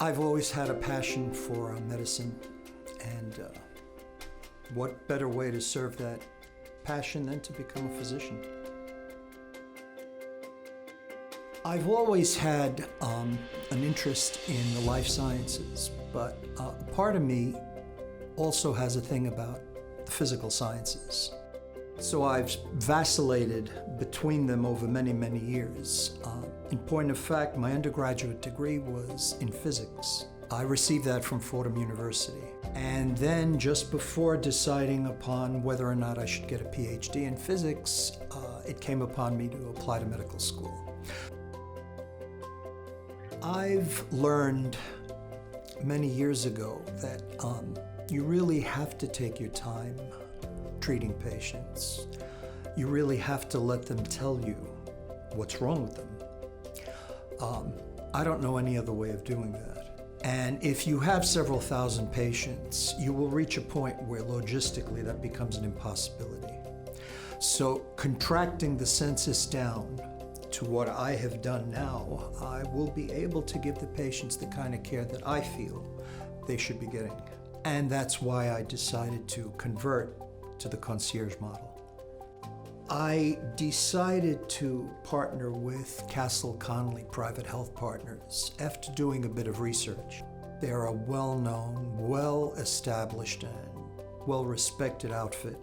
I've always had a passion for medicine, and what better way to serve that passion than to become a physician? I've always had an interest in the life sciences, but part of me also has a thing about the physical sciences. So I've vacillated between them over many, many years. In point of fact, my undergraduate degree was in physics. I received that from Fordham University. And then just before deciding upon whether or not I should get a PhD in physics, it came upon me to apply to medical school. I've learned many years ago that you really have to take your time treating patients. You really have to let them tell you what's wrong with them. I don't know any other way of doing that. And if you have several thousand patients, you will reach a point where logistically that becomes an impossibility. So contracting the census down to what I have done now, I will be able to give the patients the kind of care that I feel they should be getting. And that's why I decided to convert to the concierge model. I decided to partner with Castle Connolly Private Health Partners after doing a bit of research. They're a well-known, well-established, and well-respected outfit.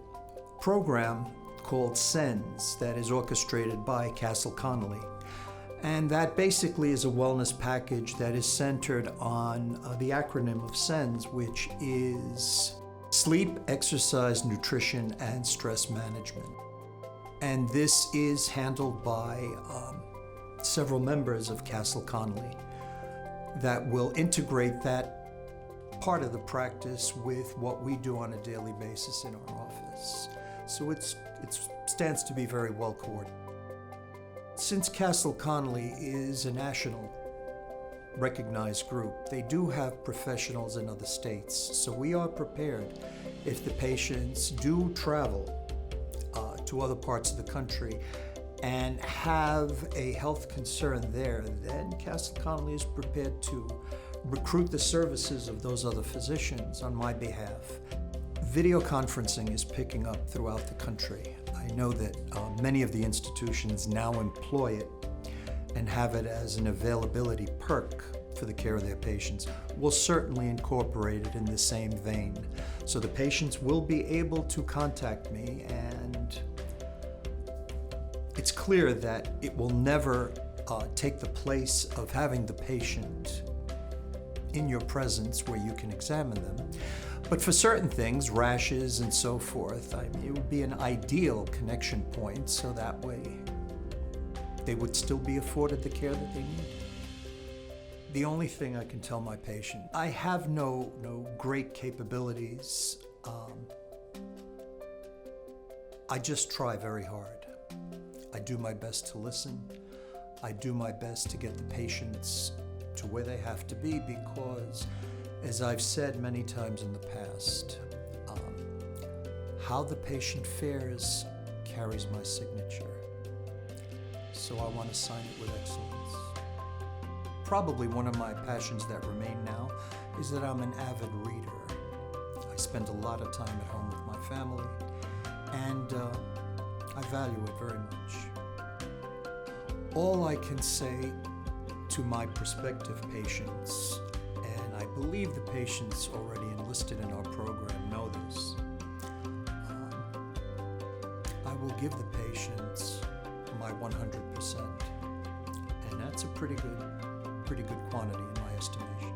Program called SENS that is orchestrated by Castle Connolly. And that basically is a wellness package that is centered on the acronym of SENS, which is Sleep, Exercise, Nutrition, and Stress Management. And this is handled by several members of Castle Connolly that will integrate that part of the practice with what we do on a daily basis in our office. So it stands to be very well coordinated. Since Castle Connolly is a national recognized group, they do have professionals in other states. So we are prepared if the patients do travel to other parts of the country and have a health concern there, then Castle Connolly is prepared to recruit the services of those other physicians on my behalf. Video conferencing is picking up throughout the country. I know that many of the institutions now employ it and have it as an availability perk for the care of their patients. We'll certainly incorporate it in the same vein. So the patients will be able to contact me, and it's clear that it will never take the place of having the patient in your presence where you can examine them. But for certain things, rashes and so forth, it would be an ideal connection point, so that way they would still be afforded the care that they need. The only thing I can tell my patient, I have no great capabilities. I just try very hard. I do my best to listen. I do my best to get the patients to where they have to be, because, as I've said many times in the past, how the patient fares carries my signature. So I want to sign it with excellence. Probably one of my passions that remain now is that I'm an avid reader. I spend a lot of time at home with my family, and I value it very much. All I can say to my prospective patients, and I believe the patients already enlisted in our program know this, I will give the patients my 100%, and that's a pretty good quantity in my estimation.